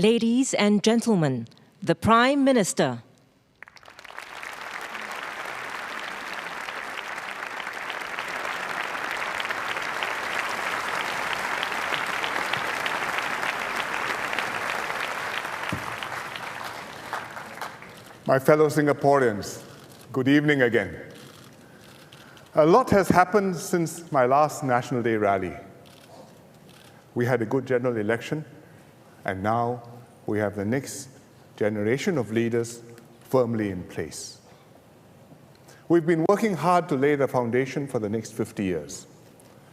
Ladies and gentlemen, the Prime Minister. My fellow Singaporeans, good evening again. A lot has happened since my last National Day rally. We had a good general election, and now we have the next generation of leaders firmly in place. We've been working hard to lay the foundation for the next 50 years.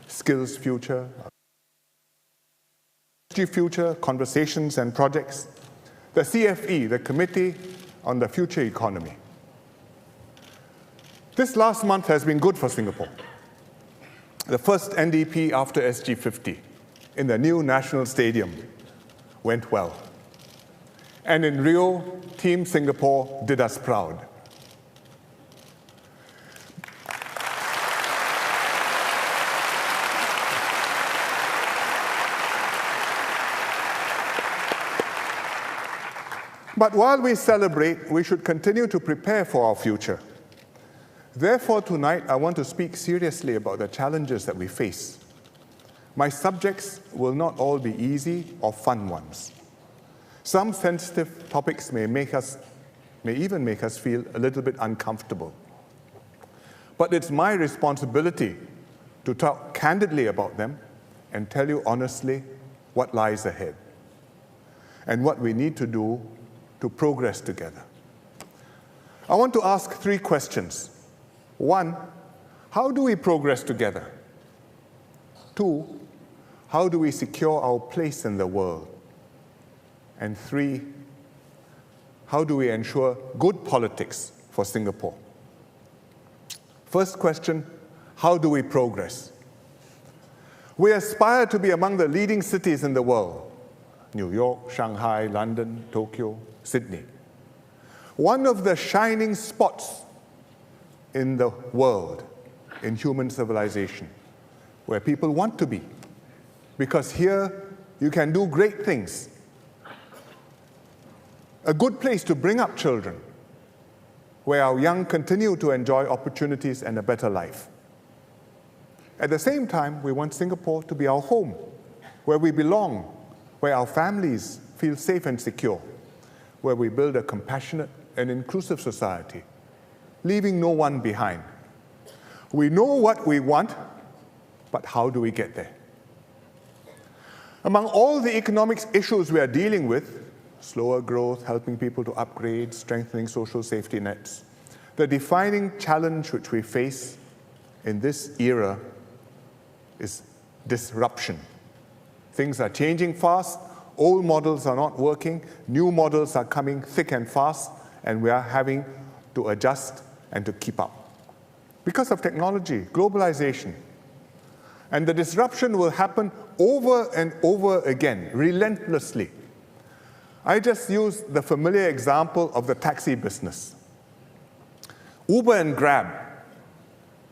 Skills Future, Future, Conversations and Projects, the CFE, the Committee on the Future Economy. This last month has been good for Singapore. The first NDP after SG50 in the new National Stadium went well. And in Rio, Team Singapore did us proud. But while we celebrate, we should continue to prepare for our future. Therefore, tonight, I want to speak seriously about the challenges that we face. My subjects will not all be easy or fun ones. Some sensitive topics may even make us feel a little bit uncomfortable. But it's my responsibility to talk candidly about them and tell you honestly what lies ahead and what we need to do to progress together. I want to ask 3 questions. 1, how do we progress together? 2, how do we secure our place in the world? And 3, how do we ensure good politics for Singapore? First question, how do we progress? We aspire to be among the leading cities in the world: New York, Shanghai, London, Tokyo, Sydney. One of the shining spots in the world, in human civilization, where people want to be, because here you can do great things. A good place to bring up children, where our young continue to enjoy opportunities and a better life. At the same time, we want Singapore to be our home, where we belong, where our families feel safe and secure, where we build a compassionate and inclusive society, leaving no one behind. We know what we want, but how do we get there? Among all the economic issues we are dealing with, slower growth, helping people to upgrade, strengthening social safety nets, the defining challenge which we face in this era is disruption. Things are changing fast, old models are not working, new models are coming thick and fast, and we are having to adjust and to keep up. Because of technology, globalization, and the disruption will happen over and over again, relentlessly. I just used the familiar example of the taxi business. Uber and Grab,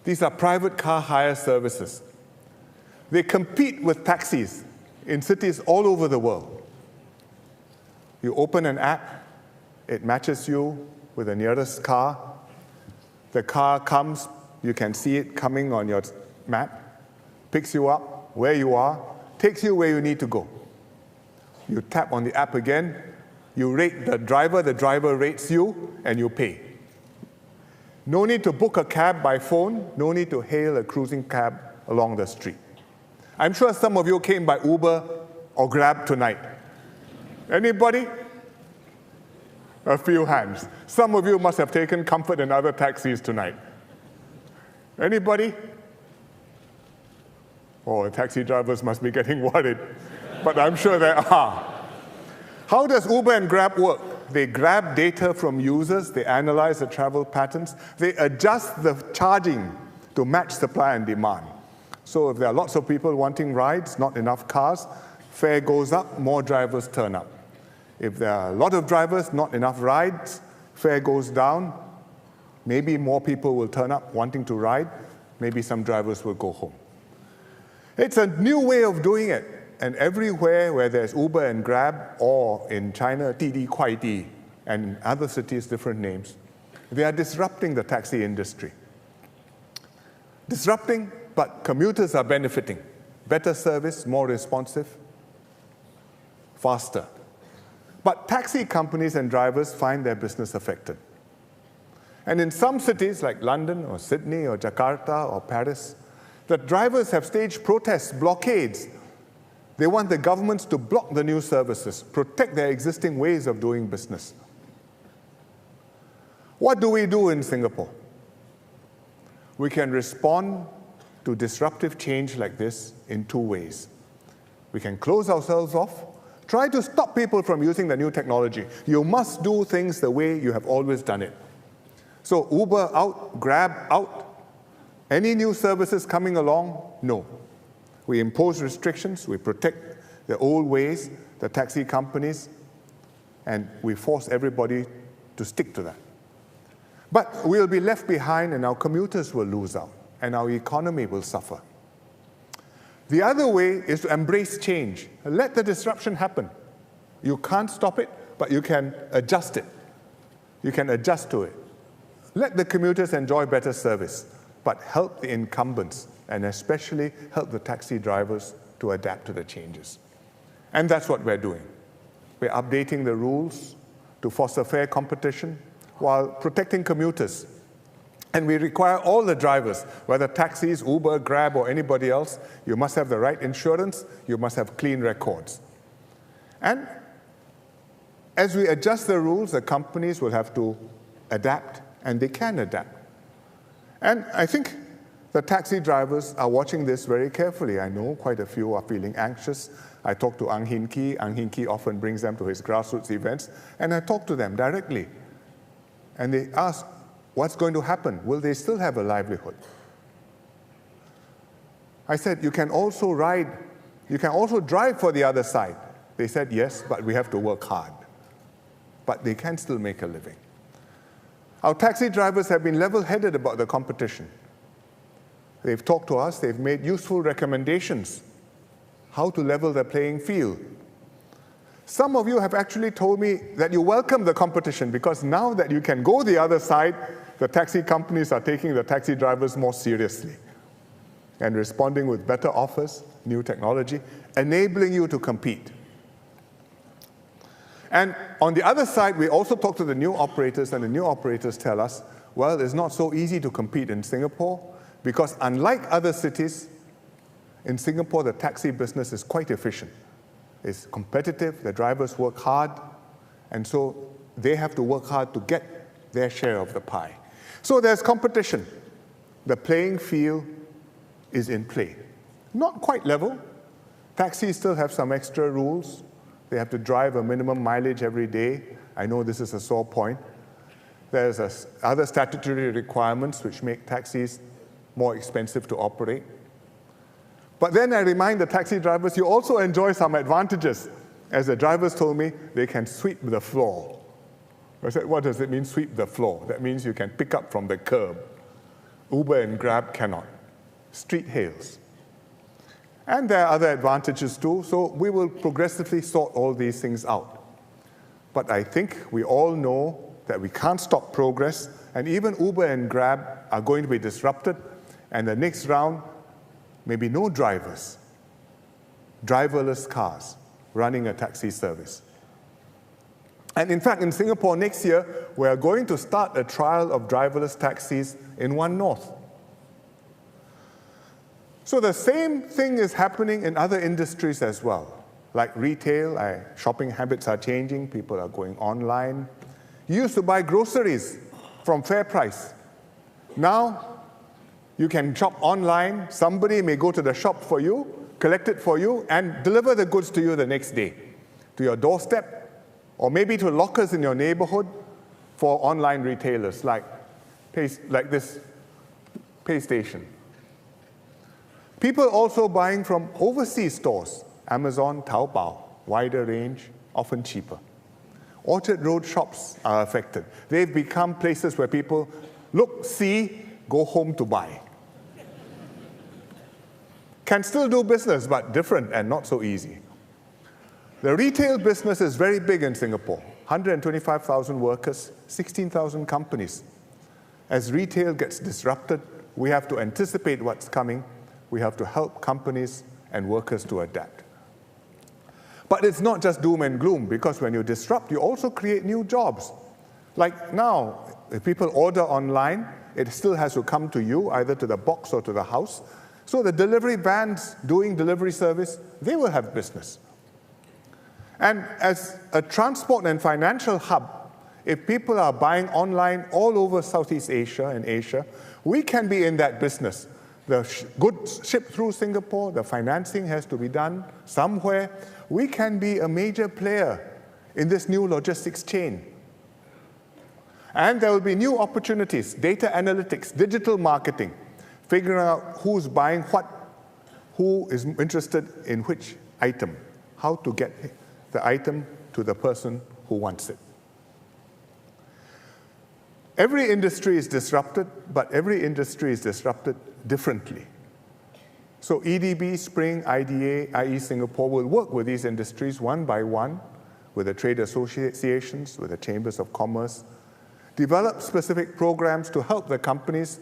these are private car hire services. They compete with taxis in cities all over the world. You open an app, it matches you with the nearest car. The car comes, you can see it coming on your map, picks you up where you are, takes you where you need to go. You tap on the app again, you rate the driver rates you, and you pay. No need to book a cab by phone, no need to hail a cruising cab along the street. I'm sure some of you came by Uber or Grab tonight. Anybody? A few hands. Some of you must have taken comfort in other taxis tonight. Anybody? Oh, the taxi drivers must be getting worried, but I'm sure there are. How does Uber and Grab work? They grab data from users, they analyze the travel patterns, they adjust the charging to match supply and demand. So if there are lots of people wanting rides, not enough cars, fare goes up, more drivers turn up. If there are a lot of drivers, not enough rides, fare goes down, maybe more people will turn up wanting to ride, maybe some drivers will go home. It's a new way of doing it. And everywhere where there's Uber and Grab, or in China, Didi, Kuaidi, and in other cities, different names, they are disrupting the taxi industry. Disrupting, but commuters are benefiting. Better service, more responsive, faster. But taxi companies and drivers find their business affected. And in some cities like London or Sydney or Jakarta or Paris, the drivers have staged protests, blockades. They want the governments to block the new services, protect their existing ways of doing business. What do we do in Singapore? We can respond to disruptive change like this in two ways. We can close ourselves off, try to stop people from using the new technology. You must do things the way you have always done it. So Uber out, Grab out. Any new services coming along? No. We impose restrictions, we protect the old ways, the taxi companies, and we force everybody to stick to that. But we'll be left behind and our commuters will lose out and our economy will suffer. The other way is to embrace change. Let the disruption happen. You can't stop it, but you can adjust it. You can adjust to it. Let the commuters enjoy better service, but help the incumbents and especially help the taxi drivers to adapt to the changes. And that's what we're doing. We're updating the rules to foster fair competition while protecting commuters. And we require all the drivers, whether taxis, Uber, Grab, or anybody else, you must have the right insurance, you must have clean records. And as we adjust the rules, the companies will have to adapt, and they can adapt. And I think the taxi drivers are watching this very carefully. I know quite a few are feeling anxious. I talk to Ang Hin Kee. Ang Hin Kee often brings them to his grassroots events, and I talk to them directly. And they ask, what's going to happen? Will they still have a livelihood? I said, you can also drive for the other side. They said, yes, but we have to work hard. But they can still make a living. Our taxi drivers have been level-headed about the competition. They've talked to us, they've made useful recommendations how to level the playing field. Some of you have actually told me that you welcome the competition because now that you can go the other side, the taxi companies are taking the taxi drivers more seriously and responding with better offers, new technology, enabling you to compete. And on the other side, we also talk to the new operators, and the new operators tell us, well, it's not so easy to compete in Singapore because unlike other cities, in Singapore, the taxi business is quite efficient. It's competitive, the drivers work hard, and so they have to work hard to get their share of the pie. So there's competition. The playing field is in play. Not quite level. Taxis still have some extra rules. They have to drive a minimum mileage every day. I know this is a sore point. There's other statutory requirements which make taxis more expensive to operate. But then I remind the taxi drivers, you also enjoy some advantages. As the drivers told me, they can sweep the floor. I said, what does it mean, sweep the floor? That means you can pick up from the curb. Uber and Grab cannot. Street hails. And there are other advantages too, so we will progressively sort all these things out. But I think we all know that we can't stop progress, and even Uber and Grab are going to be disrupted, and the next round, maybe no drivers, driverless cars running a taxi service. And in fact, in Singapore next year, we are going to start a trial of driverless taxis in One North. So the same thing is happening in other industries as well. Like retail, shopping habits are changing, people are going online. You used to buy groceries from Fair Price. Now, you can shop online, somebody may go to the shop for you, collect it for you, and deliver the goods to you the next day, to your doorstep, or maybe to lockers in your neighborhood for online retailers like this PayStation. People also buying from overseas stores, Amazon, Taobao, wider range, often cheaper. Orchard Road shops are affected. They've become places where people look, see, go home to buy. can still do business, but different and not so easy. The retail business is very big in Singapore, 125,000 workers, 16,000 companies. As retail gets disrupted, we have to anticipate what's coming. We have to help companies and workers to adapt. But it's not just doom and gloom, because when you disrupt, you also create new jobs. Like now, if people order online, it still has to come to you, either to the box or to the house. So the delivery vans doing delivery service, they will have business. And as a transport and financial hub, if people are buying online all over Southeast Asia and Asia, we can be in that business. The goods shipped through Singapore, the financing has to be done somewhere. We can be a major player in this new logistics chain. And there will be new opportunities, data analytics, digital marketing, figuring out who's buying what, who is interested in which item, how to get the item to the person who wants it. Every industry is disrupted, but every industry is disrupted differently. So EDB, Spring, IDA, IE Singapore will work with these industries one by one, with the trade associations, with the chambers of commerce, develop specific programs to help the companies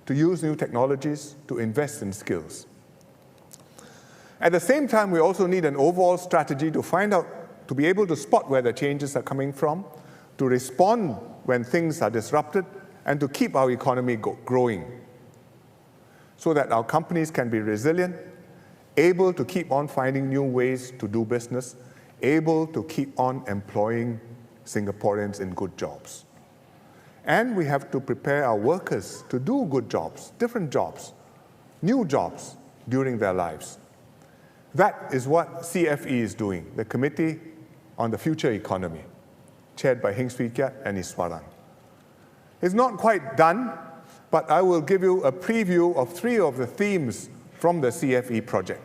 to use new technologies, to invest in skills. At the same time, we also need an overall strategy to find out, to be able to spot where the changes are coming from, to respond when things are disrupted, and to keep our economy growing, so that our companies can be resilient, able to keep on finding new ways to do business, able to keep on employing Singaporeans in good jobs. And we have to prepare our workers to do good jobs, different jobs, new jobs during their lives. That is what CFE is doing, the Committee on the Future Economy, chaired by Heng Swee Keat and Iswaran. It's not quite done, but I will give you a preview of 3 of the themes from the CFE project.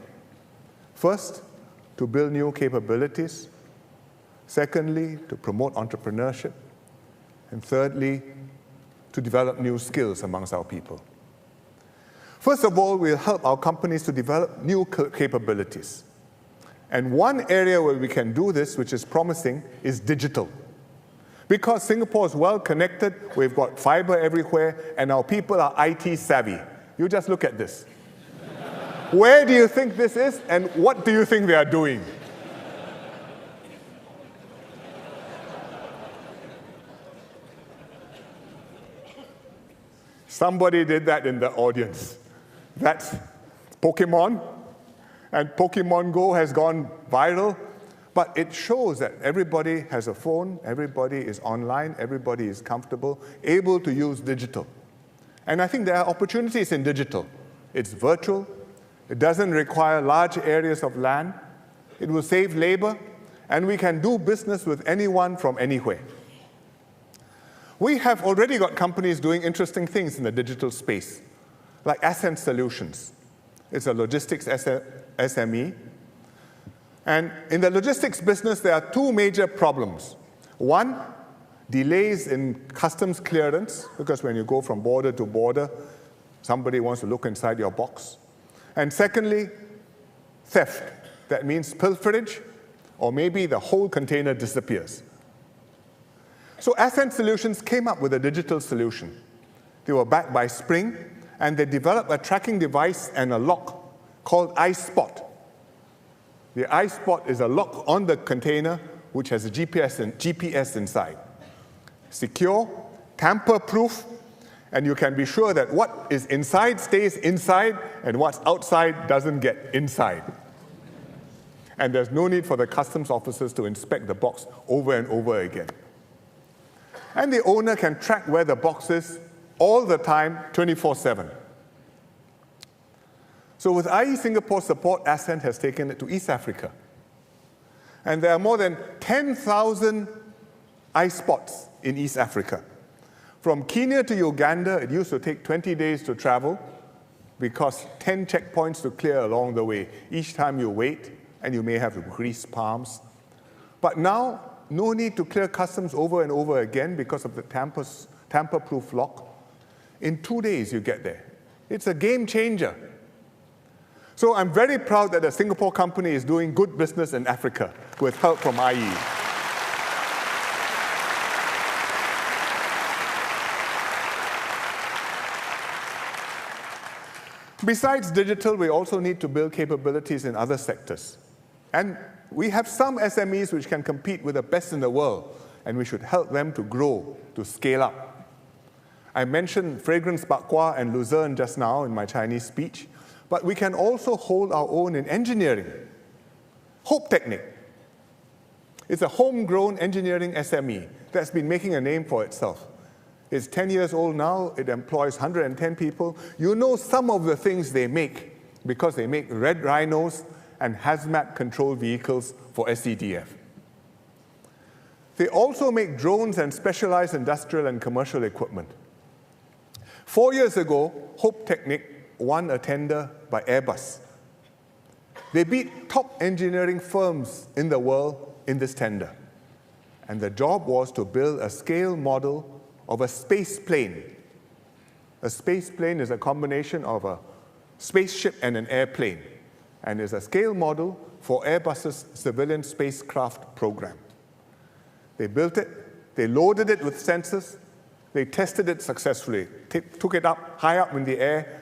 First, to build new capabilities. Secondly, to promote entrepreneurship. And thirdly, to develop new skills amongst our people. First of all, we'll help our companies to develop new capabilities. And one area where we can do this, which is promising, is digital. Because Singapore is well connected, we've got fiber everywhere, and our people are IT savvy. You just look at this. Where do you think this is, and what do you think they are doing? Somebody did that in the audience. That's Pokemon, and Pokemon Go has gone viral, but it shows that everybody has a phone, everybody is online, everybody is comfortable, able to use digital. And I think there are opportunities in digital. It's virtual, it doesn't require large areas of land, it will save labor, and we can do business with anyone from anywhere. We have already got companies doing interesting things in the digital space, like Ascent Solutions. It's a logistics SME. And in the logistics business, there are 2 major problems. One, delays in customs clearance, because when you go from border to border, somebody wants to look inside your box. And secondly, theft. That means pilferage, or maybe the whole container disappears. So Ascent Solutions came up with a digital solution. They were backed by Spring, and they developed a tracking device and a lock called iSpot. The iSpot is a lock on the container which has a GPS inside. Secure, tamper-proof, and you can be sure that what is inside stays inside, and what's outside doesn't get inside. And there's no need for the customs officers to inspect the box over and over again. And the owner can track where the box is all the time, 24/7. So with IE Singapore support, Ascent has taken it to East Africa. And there are more than 10,000 iSpots in East Africa. From Kenya to Uganda, it used to take 20 days to travel because 10 checkpoints to clear along the way. Each time you wait, and you may have to grease palms. But now, no need to clear customs over and over again because of the tamper-proof lock. In 2 days, you get there. It's a game changer. So I'm very proud that a Singapore company is doing good business in Africa with help from IE. Besides digital, we also need to build capabilities in other sectors. And we have some SMEs which can compete with the best in the world, and we should help them to grow, to scale up. I mentioned fragrance bak kwa and Luzerne just now in my Chinese speech, but we can also hold our own in engineering. Hope Technic. It's a homegrown engineering SME that's been making a name for itself. It's 10 years old now. It employs 110 people. You know some of the things they make because they make red rhinos and hazmat control vehicles for SCDF. They also make drones and specialized industrial and commercial equipment. 4 years ago, Hope Technic won a tender by Airbus. They beat top engineering firms in the world in this tender. And the job was to build a scale model of a space plane. A space plane is a combination of a spaceship and an airplane, and is a scale model for Airbus's civilian spacecraft program. They built it, they loaded it with sensors, they tested it successfully, took it up, high up in the air,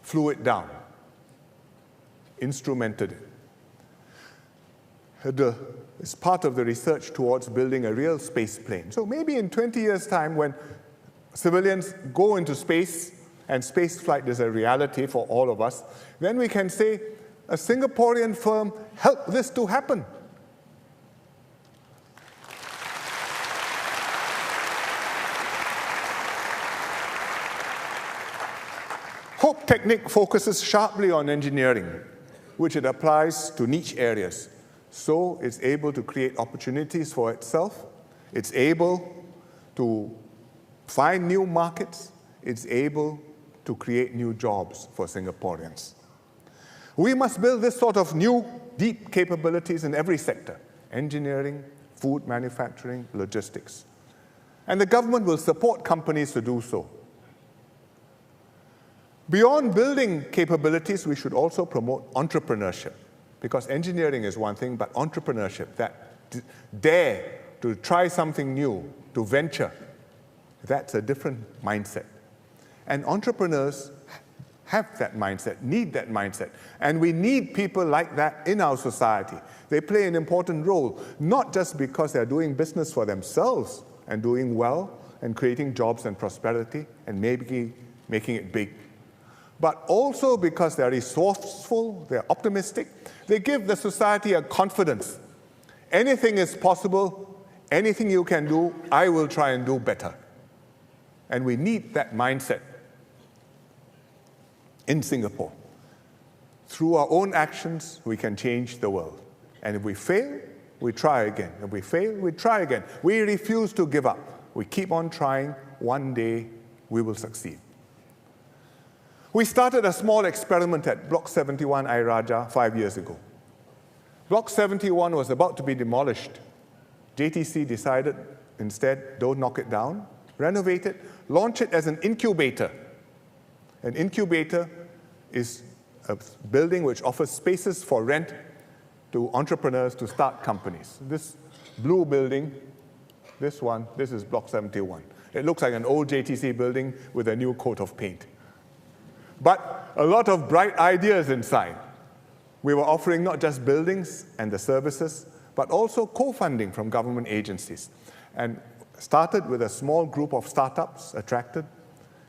flew it down, instrumented it. It's part of the research towards building a real space plane. So maybe in 20 years' time, when civilians go into space and space flight is a reality for all of us, then we can say, a Singaporean firm helped this to happen. Hope Technic focuses sharply on engineering, which it applies to niche areas. So it's able to create opportunities for itself. It's able to find new markets. It's able to create new jobs for Singaporeans. We must build this sort of new, deep capabilities in every sector: engineering, food manufacturing, logistics. And the government will support companies to do so. Beyond building capabilities, we should also promote entrepreneurship. Because engineering is one thing, but entrepreneurship, that dare to try something new, to venture, that's a different mindset. And entrepreneurs have that mindset, need that mindset. And we need people like that in our society. They play an important role, not just because they're doing business for themselves and doing well and creating jobs and prosperity and maybe making it big, but also because they're resourceful, they're optimistic. They give the society a confidence. Anything is possible, anything you can do, I will try and do better. And we need that mindset in Singapore. Through our own actions, we can change the world. And if we fail, we try again. If we fail, we try again. We refuse to give up. We keep on trying. One day, we will succeed. We started a small experiment at Block 71 Ayer Rajah 5 years ago. Block 71 was about to be demolished. JTC decided instead, don't knock it down, renovate it, launch it as an incubator. An incubator is a building which offers spaces for rent to entrepreneurs to start companies. This blue building, this one, this is Block 71. It looks like an old JTC building with a new coat of paint. But a lot of bright ideas inside. We were offering not just buildings and the services, but also co-funding from government agencies. And started with a small group of startups attracted.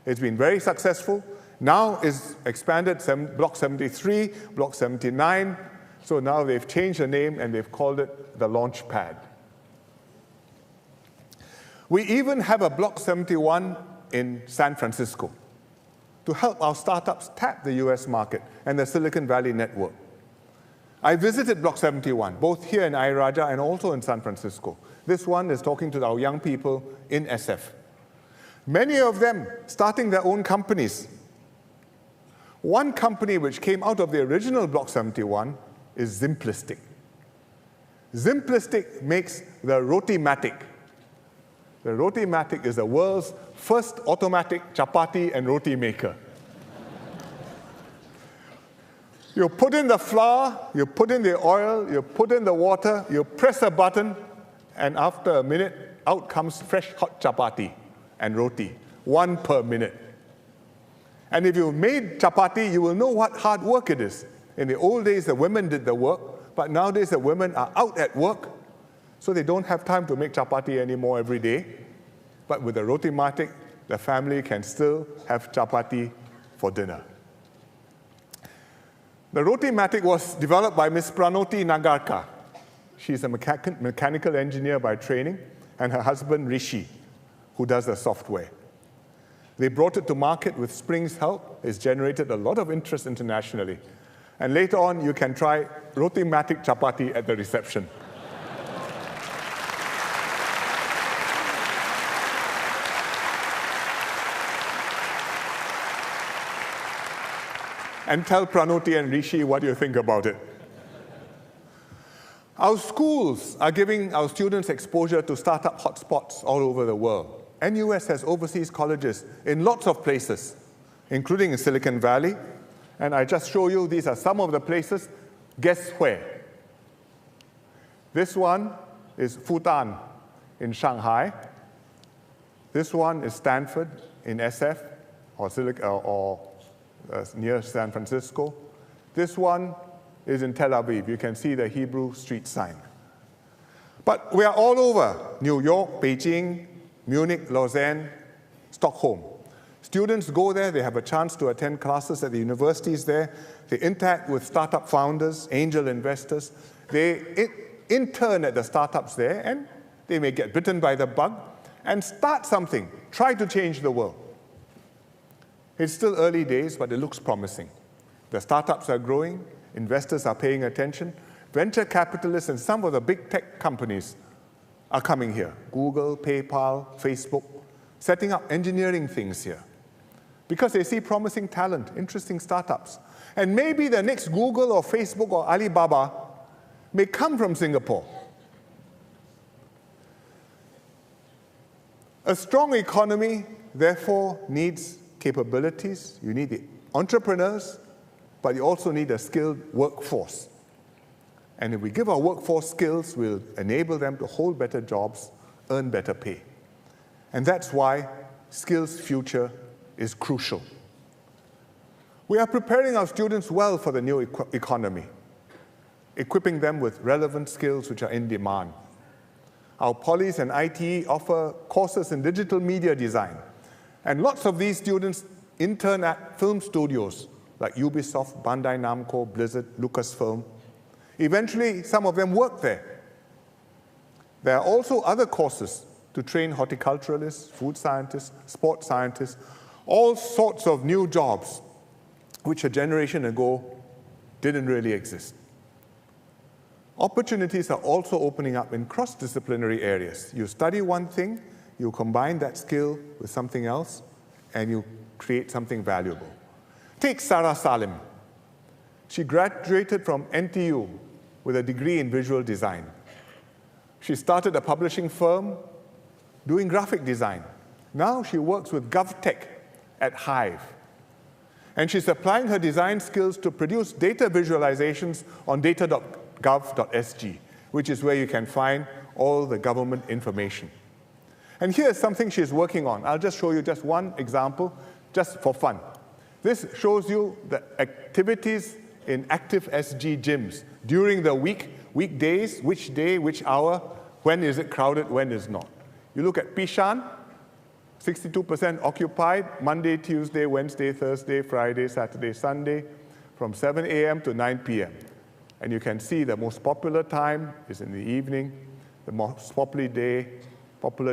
It's been very successful. Now it's expanded, Block 73, Block 79. So now they've changed the name and they've called it the Launch Pad. We even have a Block 71 in San Francisco to help our startups tap the US market and the Silicon Valley network. I visited Block 71, both here in Ayer Rajah and also in San Francisco. This one is talking to our young people in SF. Many of them starting their own companies. One company which came out of the original Block 71 is Simplistic. Simplistic makes the Rotimatic. The Rotimatic is the world's first automatic chapati and roti maker. You put in the flour, you put in the oil, you put in the water, you press a button, and after a minute, out comes fresh hot chapati and roti, 1 per minute. And if you made chapati, you will know what hard work it is. In the old days, the women did the work, but nowadays the women are out at work, so they don't have time to make chapati anymore every day. But with the Roti-Matic, the family can still have chapati for dinner. The Roti-Matic was developed by Ms. Pranoti Nagarkar. She's a mechanical engineer by training, and her husband, Rishi, who does the software. They brought it to market with Spring's help. It's generated a lot of interest internationally. And later on, you can try Roti-Matic chapati at the reception. And tell Pranoti and Rishi what you think about it. Our schools are giving our students exposure to startup hotspots all over the world. NUS has overseas colleges in lots of places, including in Silicon Valley. And I just show you, these are some of the places. Guess where? This one is Fudan in Shanghai. This one is Stanford in SF, or near San Francisco. This one is in Tel Aviv. You can see the Hebrew street sign. But we are all over New York, Beijing, Munich, Lausanne, Stockholm. Students go there, they have a chance to attend classes at the universities there. They interact with startup founders, angel investors. They intern at the startups there, and they may get bitten by the bug and start something, try to change the world. It's still early days, but it looks promising. The startups are growing, investors are paying attention. Venture capitalists and some of the big tech companies are coming here. Google, PayPal, Facebook, setting up engineering things here. Because they see promising talent, interesting startups. And maybe the next Google or Facebook or Alibaba may come from Singapore. A strong economy, therefore, needs capabilities. You need the entrepreneurs, but you also need a skilled workforce. And if we give our workforce skills, we'll enable them to hold better jobs, earn better pay. And that's why skills future is crucial. We are preparing our students well for the new economy, equipping them with relevant skills which are in demand. Our polys and ITE offer courses in digital media design, and lots of these students intern at film studios like Ubisoft, Bandai Namco, Blizzard, Lucasfilm. Eventually, some of them work there. There are also other courses to train horticulturalists, food scientists, sports scientists, all sorts of new jobs which a generation ago didn't really exist. Opportunities are also opening up in cross-disciplinary areas. You study one thing, you combine that skill with something else, and you create something valuable. Take Sarah Salim. She graduated from NTU with a degree in visual design. She started a publishing firm doing graphic design. Now she works with GovTech at Hive. And she's applying her design skills to produce data visualizations on data.gov.sg, which is where you can find all the government information. And here's something she's working on. I'll just show you just one example, just for fun. This shows you the activities in active SG gyms during the week, weekdays, which day, which hour, when is it crowded, when is not. You look at Pishan, 62% occupied, Monday, Tuesday, Wednesday, Thursday, Friday, Saturday, Sunday, from 7 a.m. to 9 p.m. And you can see the most popular time is in the evening. The most popular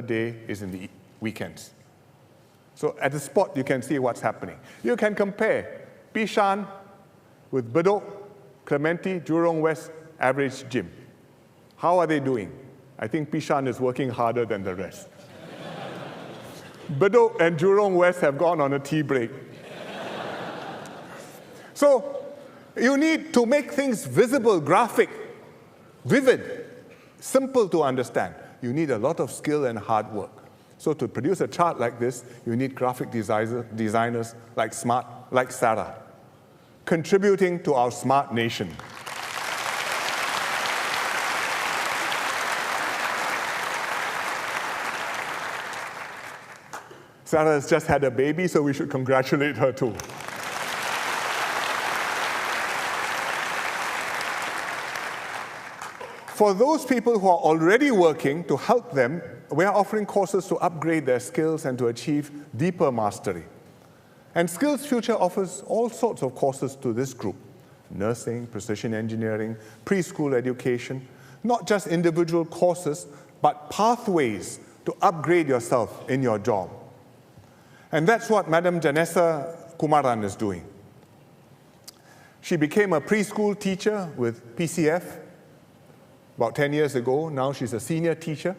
day is in the weekends. So at the spot, you can see what's happening. You can compare Pishan with Bedok, Clementi, Jurong West average gym. How are they doing? I think Pishan is working harder than the rest. Bedok and Jurong West have gone on a tea break. So you need to make things visible, graphic, vivid, simple to understand. You need a lot of skill and hard work. So to produce a chart like this, you need graphic designers like Sarah. contributing to our smart nation. Sarah has just had a baby, so we should congratulate her too. For those people who are already working, to help them, we are offering courses to upgrade their skills and to achieve deeper mastery. And Skills Future offers all sorts of courses to this group: nursing, precision engineering, preschool education, not just individual courses, but pathways to upgrade yourself in your job. And that's what Madam Janessa Kumaran is doing. She became a preschool teacher with PCF about 10 years ago. Now she's a senior teacher,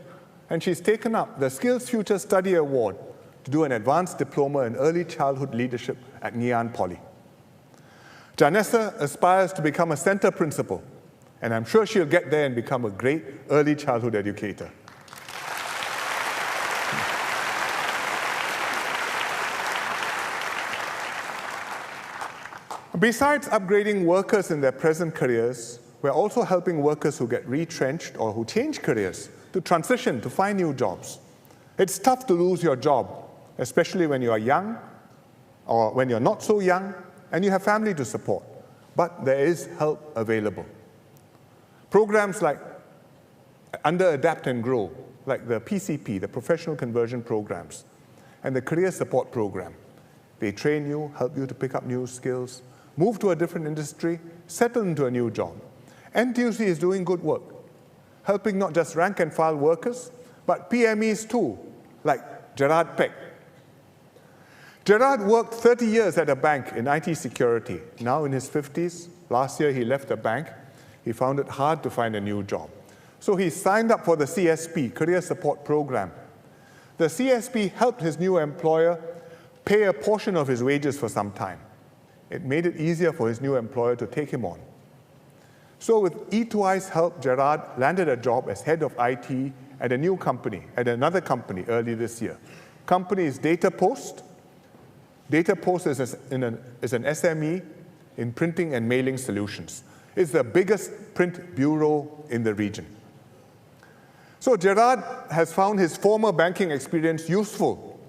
and she's taken up the Skills Future Study Award to do an advanced diploma in early childhood leadership at Ngee Ann Poly. Janessa aspires to become a center principal, and I'm sure she'll get there and become a great early childhood educator. Besides upgrading workers in their present careers, we're also helping workers who get retrenched or who change careers to transition, to find new jobs. It's tough to lose your job, especially when you are young or when you're not so young and you have family to support. But there is help available. Programs like Under Adapt and Grow, like the PCP, the Professional Conversion Programs, and the Career Support Program. They train you, help you to pick up new skills, move to a different industry, settle into a new job. NTUC is doing good work, helping not just rank and file workers, but PMEs too, like Gerard Peck. Gerard worked 30 years at a bank in IT security, now in his 50s. Last year he left the bank. He found it hard to find a new job. So he signed up for the CSP, Career Support Program. The CSP helped his new employer pay a portion of his wages for some time. It made it easier for his new employer to take him on. So with E2I's help, Gerard landed a job as head of IT at a new company, at another company early this year. Company is DataPost. DataPost is an SME in printing and mailing solutions. It's the biggest print bureau in the region. So Gerard has found his former banking experience useful,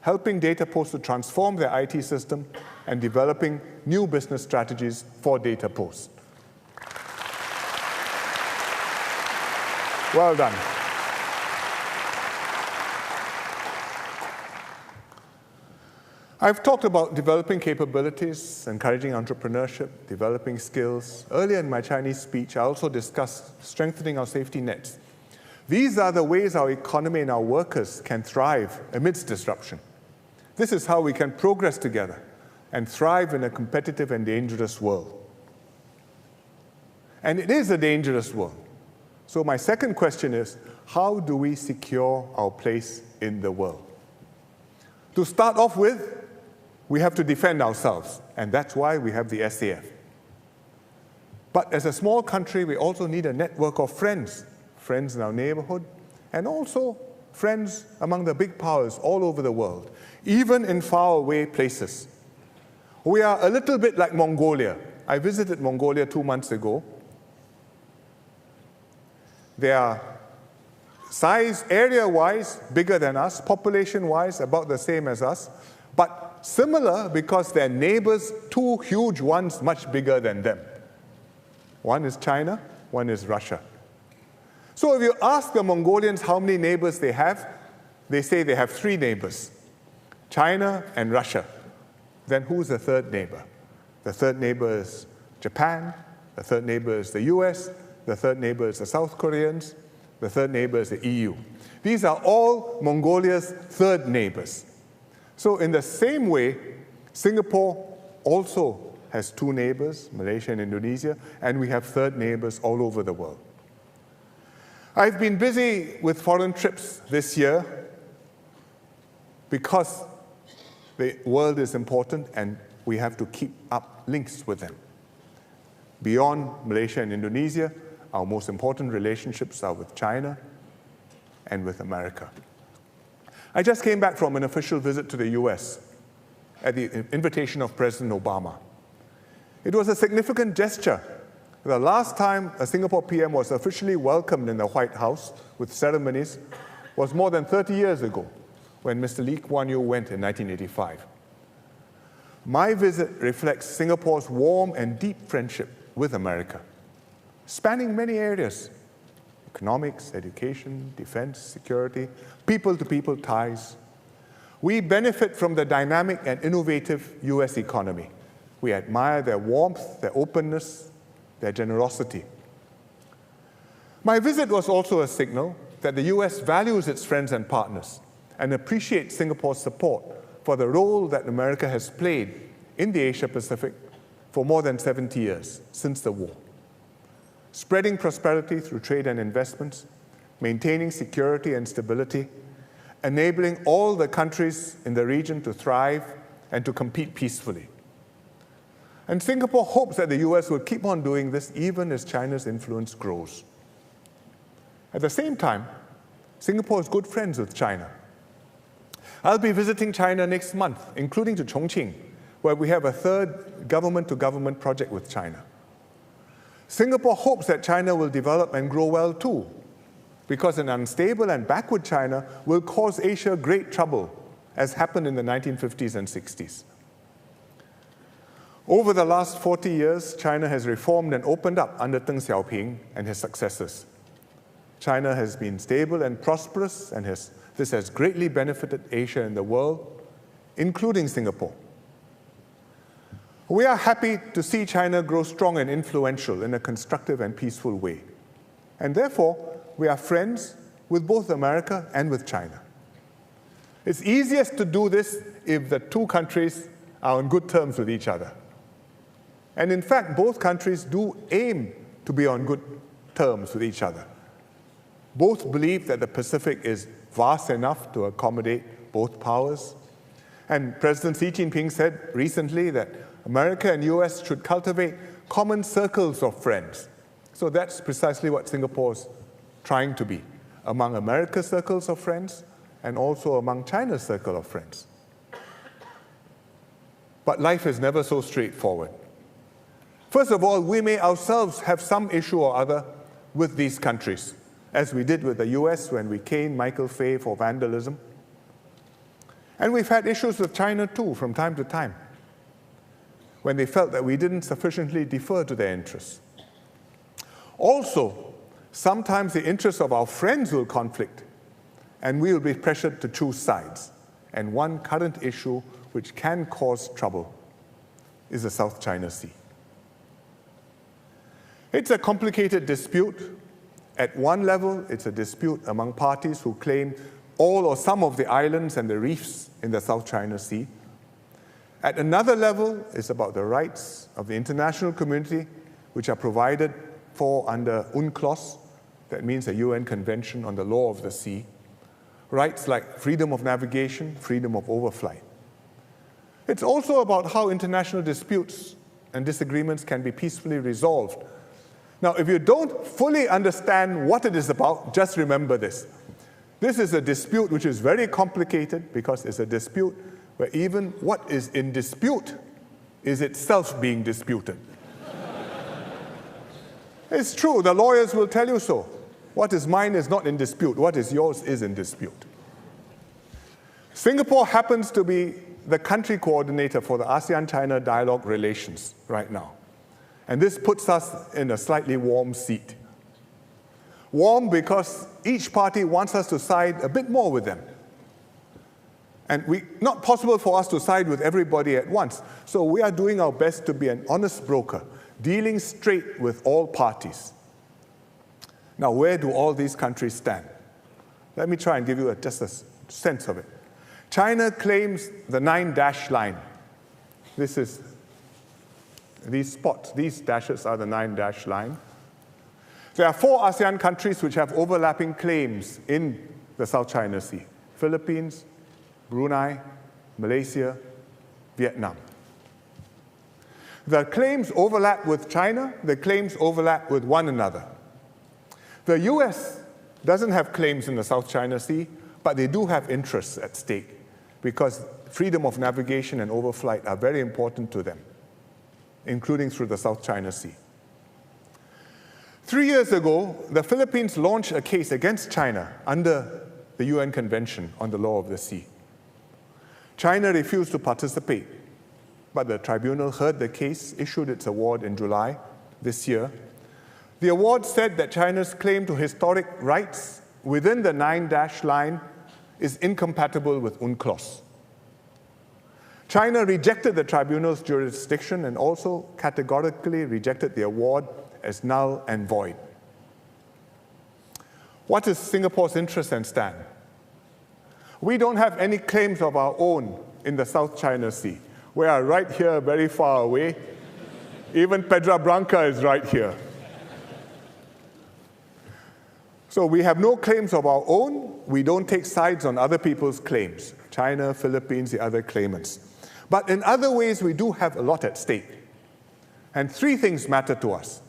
helping DataPost to transform their IT system and developing new business strategies for DataPost. Well done. I've talked about developing capabilities, encouraging entrepreneurship, developing skills. Earlier in my Chinese speech, I also discussed strengthening our safety nets. These are the ways our economy and our workers can thrive amidst disruption. This is how we can progress together and thrive in a competitive and dangerous world. And it is a dangerous world. So my second question is, how do we secure our place in the world? To start off with, we have to defend ourselves, and that's why we have the SAF. But as a small country, we also need a network of friends in our neighborhood, and also friends among the big powers all over the world, even in faraway places. We are a little bit like Mongolia. I visited Mongolia 2 months ago. They are size, area-wise, bigger than us, population-wise, about the same as us, but similar because their neighbors, two huge ones, much bigger than them. One is China, one is Russia. So if you ask the Mongolians how many neighbors they say they have 3 neighbors, China and Russia. Then who's the third neighbor? The third neighbor is Japan, the third neighbor is the US, the third neighbor is the South Koreans, the third neighbor is the EU. These are all Mongolia's third neighbors. So in the same way, Singapore also has 2 neighbors, Malaysia and Indonesia, and we have third neighbors all over the world. I've been busy with foreign trips this year because the world is important and we have to keep up links with them. Beyond Malaysia and Indonesia, our most important relationships are with China and with America. I just came back from an official visit to the US at the invitation of President Obama. It was a significant gesture. The last time a Singapore PM was officially welcomed in the White House with ceremonies was more than 30 years ago, when Mr. Lee Kuan Yew went in 1985. My visit reflects Singapore's warm and deep friendship with America, spanning many areas: economics, education, defense, security, people-to-people ties. We benefit from the dynamic and innovative US economy. We admire their warmth, their openness, their generosity. My visit was also a signal that the US values its friends and partners and appreciates Singapore's support for the role that America has played in the Asia-Pacific for more than 70 years, since the war. Spreading prosperity through trade and investments, maintaining security and stability, enabling all the countries in the region to thrive and to compete peacefully. And Singapore hopes that the US will keep on doing this even as China's influence grows. At the same time, Singapore is good friends with China. I'll be visiting China next month, including to Chongqing, where we have a third government-to-government project with China. Singapore hopes that China will develop and grow well too, because an unstable and backward China will cause Asia great trouble, as happened in the 1950s and 60s. Over the last 40 years, China has reformed and opened up under Deng Xiaoping and his successors. China has been stable and prosperous, and this has greatly benefited Asia and the world, including Singapore. We are happy to see China grow strong and influential in a constructive and peaceful way. And therefore, we are friends with both America and with China. It's easiest to do this if the two countries are on good terms with each other. And in fact, both countries do aim to be on good terms with each other. Both believe that the Pacific is vast enough to accommodate both powers. And President Xi Jinping said recently that America and US should cultivate common circles of friends. So that's precisely what Singapore's trying to be, among America's circles of friends and also among China's circle of friends. But life is never so straightforward. First of all, we may ourselves have some issue or other with these countries, as we did with the US when we caned Michael Fay for vandalism. And we've had issues with China too from time to time, when they felt that we didn't sufficiently defer to their interests. Also, sometimes the interests of our friends will conflict, and we will be pressured to choose sides. And one current issue which can cause trouble is the South China Sea. It's a complicated dispute. At one level, it's a dispute among parties who claim all or some of the islands and the reefs in the South China Sea. At another level, it's about the rights of the international community, which are provided for under UNCLOS, that means the UN Convention on the Law of the Sea. Rights like freedom of navigation, freedom of overflight. It's also about how international disputes and disagreements can be peacefully resolved. Now, if you don't fully understand what it is about, just remember this. This is a dispute which is very complicated because it's a dispute where even what is in dispute is itself being disputed. It's true, the lawyers will tell you so. What is mine is not in dispute. What is yours is in dispute. Singapore happens to be the country coordinator for the ASEAN-China dialogue relations right now. And this puts us in a slightly warm seat. Warm because each party wants us to side a bit more with them. And not possible for us to side with everybody at once. So we are doing our best to be an honest broker, dealing straight with all parties. Now, where do all these countries stand? Let me try and give you just a sense of it. China claims the 9-dash line. This is these spots, these dashes are the 9-dash line. There are 4 ASEAN countries which have overlapping claims in the South China Sea: Philippines, Brunei, Malaysia, Vietnam. The claims overlap with China, the claims overlap with one another. The US doesn't have claims in the South China Sea, but they do have interests at stake because freedom of navigation and overflight are very important to them including through the South China Sea. 3 years ago, the Philippines launched a case against China under the UN Convention on the Law of the Sea. China refused to participate, but the tribunal heard the case, issued its award in July this year. The award said that China's claim to historic rights within the 9-dash line is incompatible with UNCLOS. China rejected the tribunal's jurisdiction and also categorically rejected the award as null and void. What is Singapore's interest and stand? We don't have any claims of our own in the South China Sea. We are right here, very far away. Even Pedra Branca is right here. So we have no claims of our own. We don't take sides on other people's claims, China, Philippines, the other claimants. But in other ways, we do have a lot at stake. And 3 things matter to us: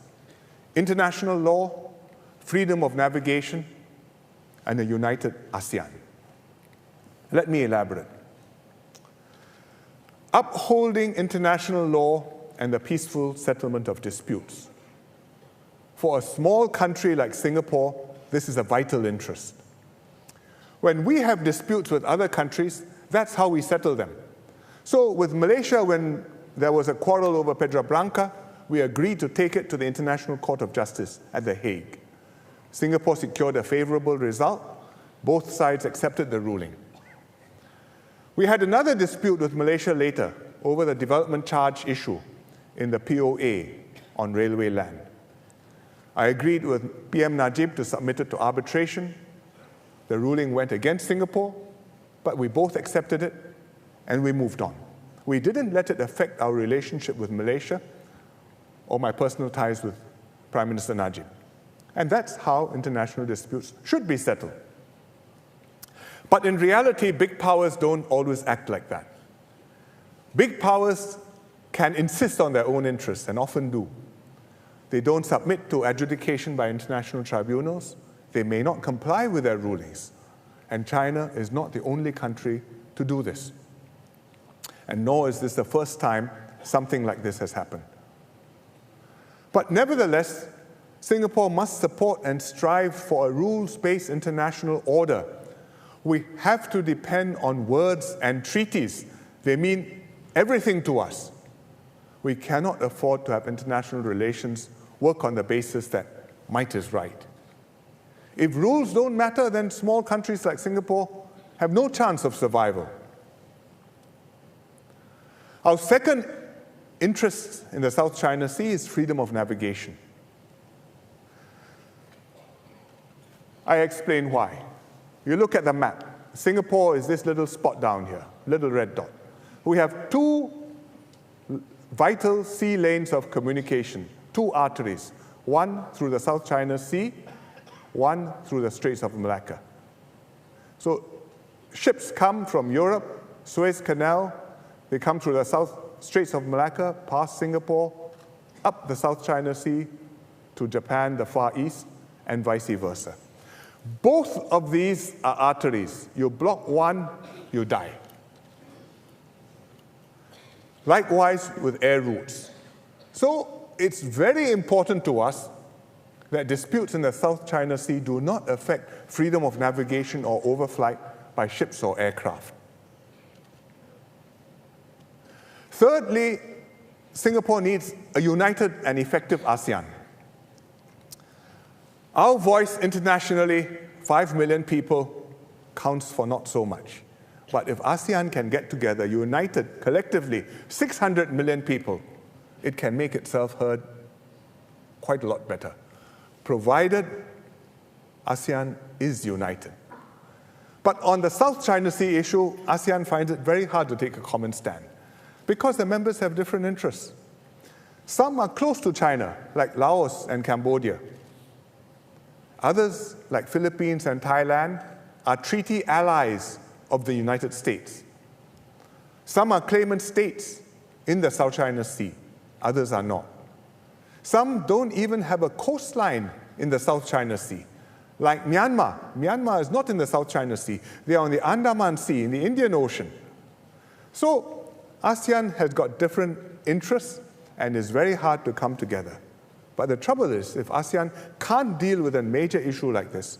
international law, freedom of navigation, and a united ASEAN. Let me elaborate. Upholding international law and the peaceful settlement of disputes. For a small country like Singapore, this is a vital interest. When we have disputes with other countries, that's how we settle them. So with Malaysia, when there was a quarrel over Pedra Branca, we agreed to take it to the International Court of Justice at The Hague. Singapore secured a favorable result. Both sides accepted the ruling. We had another dispute with Malaysia later over the development charge issue in the POA on railway land. I agreed with PM Najib to submit it to arbitration. The ruling went against Singapore, but we both accepted it and we moved on. We didn't let it affect our relationship with Malaysia or my personal ties with Prime Minister Najib. And that's how international disputes should be settled. But in reality, big powers don't always act like that. Big powers can insist on their own interests, and often do. They don't submit to adjudication by international tribunals. They may not comply with their rulings. And China is not the only country to do this. And nor is this the first time something like this has happened. But nevertheless, Singapore must support and strive for a rules-based international order. We have to depend on words and treaties. They mean everything to us. We cannot afford to have international relations work on the basis that might is right. If rules don't matter, then small countries like Singapore have no chance of survival. Our second interest in the South China Sea is freedom of navigation. I explain why. You look at the map. Singapore is this little spot down here, little red dot. We have 2 vital sea lanes of communication, 2 arteries, one through the South China Sea, one through the Straits of Malacca. So ships come from Europe, Suez Canal, they come through the Straits of Malacca, past Singapore, up the South China Sea to Japan, the Far East, and vice versa. Both of these are arteries. You block one, you die. Likewise with air routes. So it's very important to us that disputes in the South China Sea do not affect freedom of navigation or overflight by ships or aircraft. Thirdly, Singapore needs a united and effective ASEAN. Our voice internationally, 5 million people, counts for not so much. But if ASEAN can get together, united, collectively, 600 million people, it can make itself heard quite a lot better, provided ASEAN is united. But on the South China Sea issue, ASEAN finds it very hard to take a common stand because the members have different interests. Some are close to China, like Laos and Cambodia. Others, like Philippines and Thailand, are treaty allies of the United States. Some are claimant states in the South China Sea. Others are not. Some don't even have a coastline in the South China Sea, like Myanmar. Myanmar is not in the South China Sea. They are on the Andaman Sea, in the Indian Ocean. So ASEAN has got different interests, and is very hard to come together. But the trouble is, if ASEAN can't deal with a major issue like this,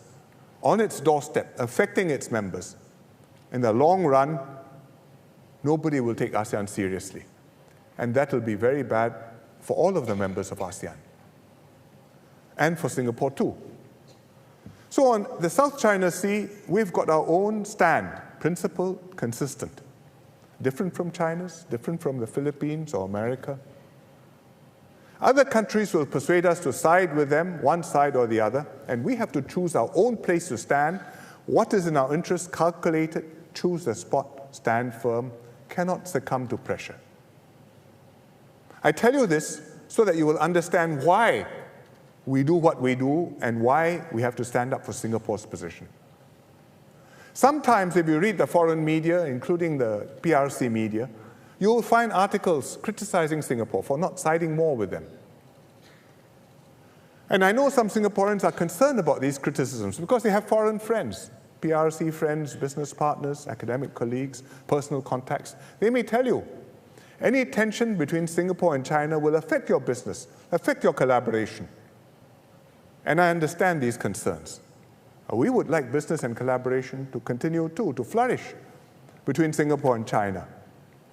on its doorstep, affecting its members, in the long run, nobody will take ASEAN seriously. And that will be very bad for all of the members of ASEAN, and for Singapore too. So on the South China Sea, we've got our own stand, principled, consistent. Different from China's, different from the Philippines or America. Other countries will persuade us to side with them, one side or the other, and we have to choose our own place to stand, what is in our interest, calculate it, choose the spot, stand firm, cannot succumb to pressure. I tell you this so that you will understand why we do what we do and why we have to stand up for Singapore's position. Sometimes if you read the foreign media, including the PRC media, you will find articles criticizing Singapore for not siding more with them. And I know some Singaporeans are concerned about these criticisms because they have foreign friends, PRC friends, business partners, academic colleagues, personal contacts. They may tell you, any tension between Singapore and China will affect your business, affect your collaboration. And I understand these concerns. We would like business and collaboration to continue too, to flourish between Singapore and China,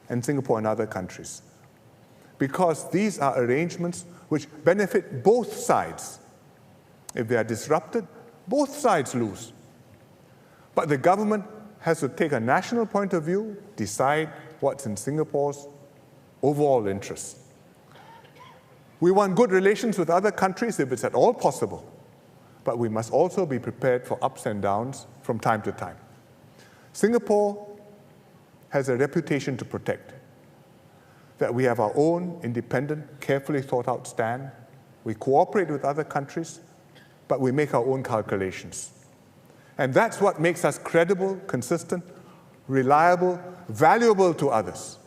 and Singapore and other countries. Because these are arrangements which benefit both sides. If they are disrupted, both sides lose. But the government has to take a national point of view, decide what's in Singapore's overall interests. We want good relations with other countries if it's at all possible, but we must also be prepared for ups and downs from time to time. Singapore has a reputation to protect, that we have our own independent, carefully thought out stand. We cooperate with other countries, but we make our own calculations. And that's what makes us credible, consistent, reliable, valuable to others,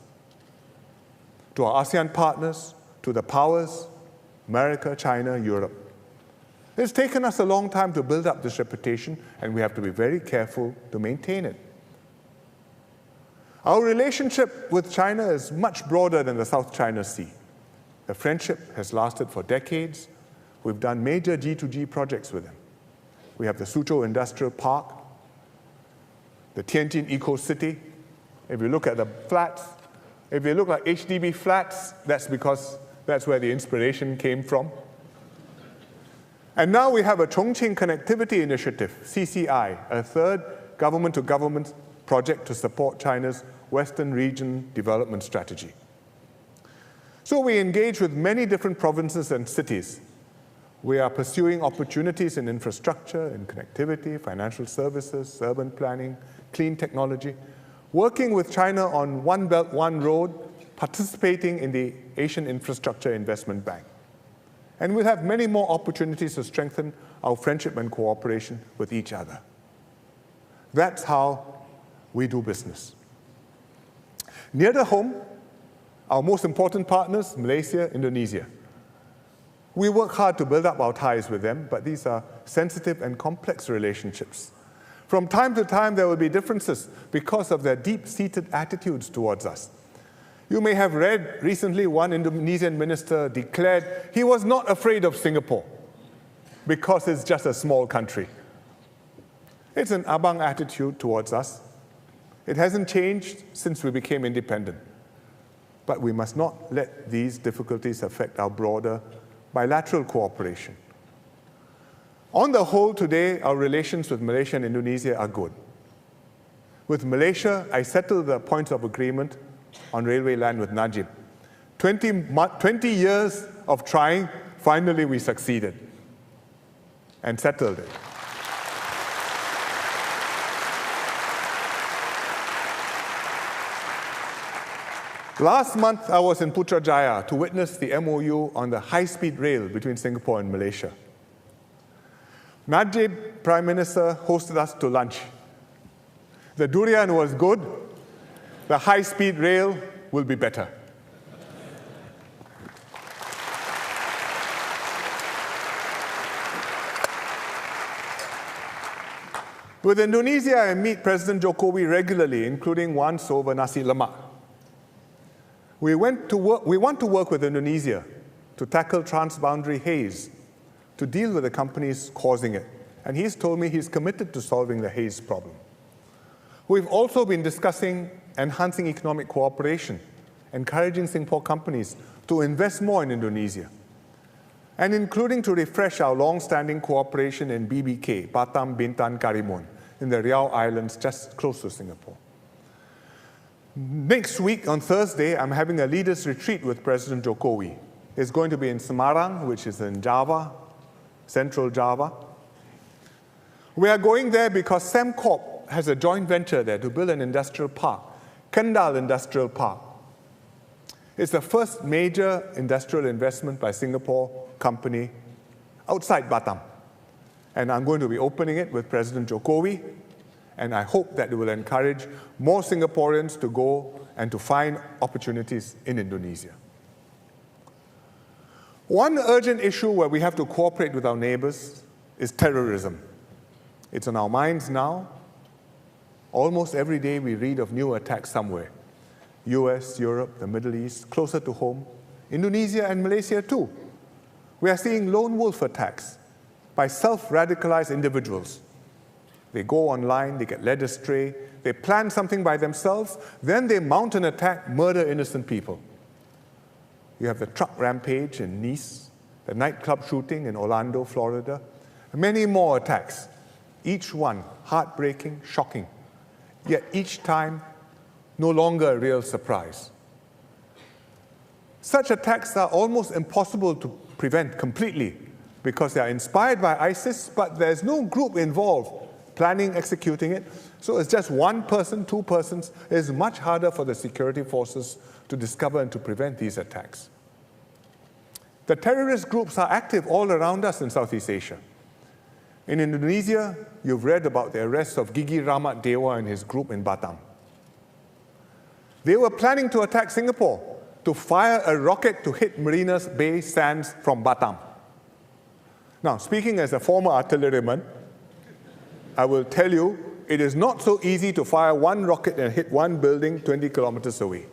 to our ASEAN partners, to the powers, America, China, Europe. It's taken us a long time to build up this reputation, and we have to be very careful to maintain it. Our relationship with China is much broader than the South China Sea. The friendship has lasted for decades. We've done major G2G projects with them. We have the Suzhou Industrial Park, the Tianjin Eco-City. If you look at the flats, if they look like HDB flats, that's because that's where the inspiration came from. And now we have a Chongqing Connectivity Initiative, CCI, a third government-to-government project to support China's Western region development strategy. So we engage with many different provinces and cities. We are pursuing opportunities in infrastructure, in connectivity, financial services, urban planning, clean technology, working with China on One Belt, One Road, participating in the Asian Infrastructure Investment Bank. And we'll have many more opportunities to strengthen our friendship and cooperation with each other. That's how we do business. Near the home, our most important partners, Malaysia, Indonesia. We work hard to build up our ties with them, but these are sensitive and complex relationships. From time to time, there will be differences because of their deep-seated attitudes towards us. You may have read recently one Indonesian minister declared he was not afraid of Singapore because it's just a small country. It's an abang attitude towards us. It hasn't changed since we became independent. But we must not let these difficulties affect our broader bilateral cooperation. On the whole, today, our relations with Malaysia and Indonesia are good. With Malaysia, I settled the points of agreement on railway land with Najib. 20 years of trying, finally we succeeded and settled it. Last month, I was in Putrajaya to witness the MOU on the high-speed rail between Singapore and Malaysia. Najib, Prime Minister, hosted us to lunch. The durian was good. The high-speed rail will be better. With Indonesia, I meet President Jokowi regularly, including once over nasi lemak. We want to work with Indonesia to tackle transboundary haze, to deal with the companies causing it. And he's told me he's committed to solving the haze problem. We've also been discussing enhancing economic cooperation, encouraging Singapore companies to invest more in Indonesia, and including to refresh our long-standing cooperation in BBK, Batam, Bintan, Karimun, in the Riau Islands just close to Singapore. Next week, on Thursday, I'm having a leaders' retreat with President Jokowi. It's going to be in Semarang, which is in Java, Central Java. We are going there because Sembcorp has a joint venture there to build an industrial park, Kendal Industrial Park. It's the first major industrial investment by Singapore company outside Batam. And I'm going to be opening it with President Jokowi, and I hope that it will encourage more Singaporeans to go and to find opportunities in Indonesia. One urgent issue where we have to cooperate with our neighbors is terrorism. It's on our minds now. Almost every day we read of new attacks somewhere. US, Europe, the Middle East, closer to home, Indonesia and Malaysia too. We are seeing lone wolf attacks by self-radicalized individuals. They go online, they get led astray, they plan something by themselves, then they mount an attack, murder innocent people. You have the truck rampage in Nice, the nightclub shooting in Orlando, Florida, many more attacks, each one heartbreaking, shocking, yet each time no longer a real surprise. Such attacks are almost impossible to prevent completely because they are inspired by ISIS, but there's no group involved planning, executing it. So it's just one person, two persons. It's much harder for the security forces to discover and to prevent these attacks. The terrorist groups are active all around us in Southeast Asia. In Indonesia, you've read about the arrest of Gigi Rahmat Dewa and his group in Batam. They were planning to attack Singapore, to fire a rocket to hit Marina Bay Sands from Batam. Now, speaking as a former artilleryman, I will tell you, it is not so easy to fire one rocket and hit one building 20 kilometers away.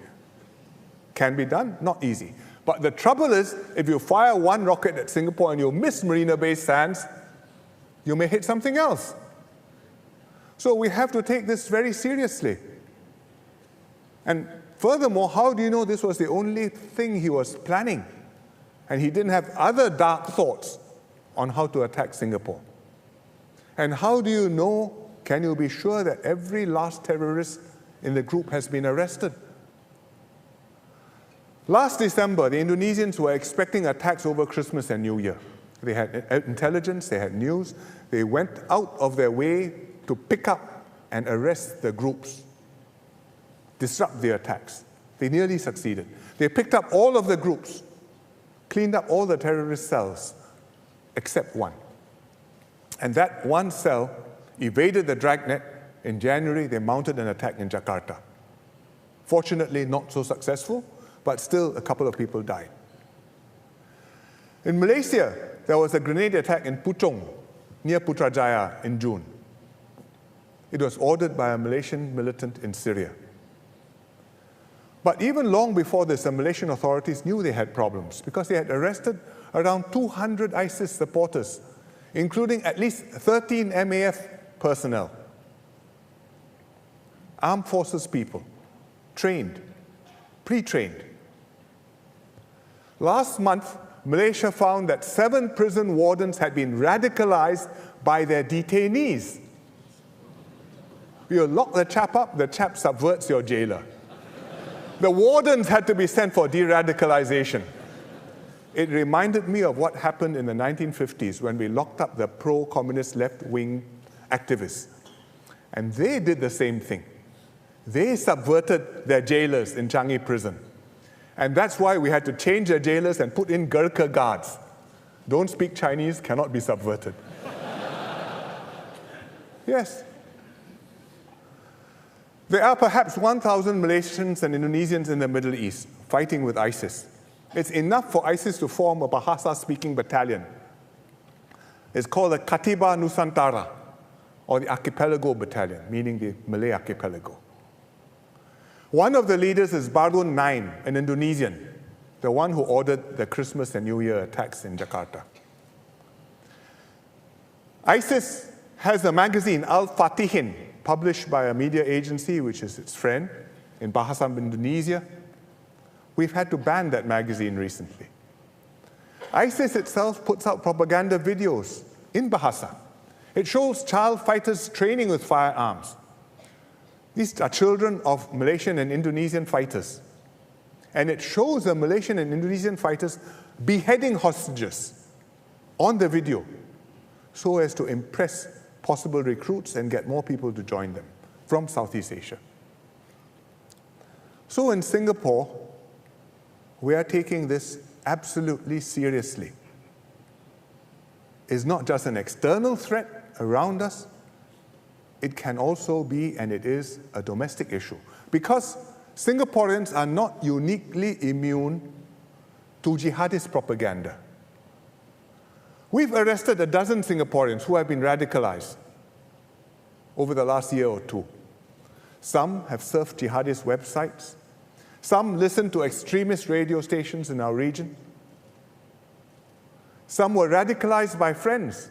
Can be done, not easy. But the trouble is, if you fire one rocket at Singapore and you miss Marina Bay Sands, you may hit something else. So we have to take this very seriously. And furthermore, how do you know this was the only thing he was planning? And he didn't have other dark thoughts on how to attack Singapore. And how do you know, can you be sure that every last terrorist in the group has been arrested? Last December, the Indonesians were expecting attacks over Christmas and New Year. They had intelligence, they had news. They went out of their way to pick up and arrest the groups, disrupt the attacks. They nearly succeeded. They picked up all of the groups, cleaned up all the terrorist cells, except one. And that one cell evaded the dragnet. In January, they mounted an attack in Jakarta. Fortunately, not so successful, but still a couple of people died. In Malaysia, there was a grenade attack in Puchong, near Putrajaya, in June. It was ordered by a Malaysian militant in Syria. But even long before this, the Malaysian authorities knew they had problems because they had arrested around 200 ISIS supporters, including at least 13 MAF personnel. Armed forces people, trained, pre-trained. Last month, Malaysia found that 7 prison wardens had been radicalized by their detainees. You lock the chap up, the chap subverts your jailer. The wardens had to be sent for de-radicalization. It reminded me of what happened in the 1950s when we locked up the pro-communist left-wing activists. And they did the same thing. They subverted their jailers in Changi prison. And that's why we had to change their jailers and put in Gurkha guards. Don't speak Chinese, cannot be subverted. Yes. There are perhaps 1,000 Malaysians and Indonesians in the Middle East fighting with ISIS. It's enough for ISIS to form a Bahasa-speaking battalion. It's called the Katiba Nusantara, or the Archipelago Battalion, meaning the Malay archipelago. One of the leaders is Barun Naim, an Indonesian, the one who ordered the Christmas and New Year attacks in Jakarta. ISIS has a magazine, Al-Fatihin, published by a media agency, which is its friend, in Bahasa Indonesia. We've had to ban that magazine recently. ISIS itself puts out propaganda videos in Bahasa. It shows child fighters training with firearms. These are children of Malaysian and Indonesian fighters. And it shows the Malaysian and Indonesian fighters beheading hostages on the video so as to impress possible recruits and get more people to join them from Southeast Asia. So in Singapore, we are taking this absolutely seriously. It's not just an external threat around us, it can also be, and it is, a domestic issue. Because Singaporeans are not uniquely immune to jihadist propaganda. We've arrested 12 Singaporeans who have been radicalized over the last year or two. Some have surfed jihadist websites. Some listen to extremist radio stations in our region. Some were radicalized by friends.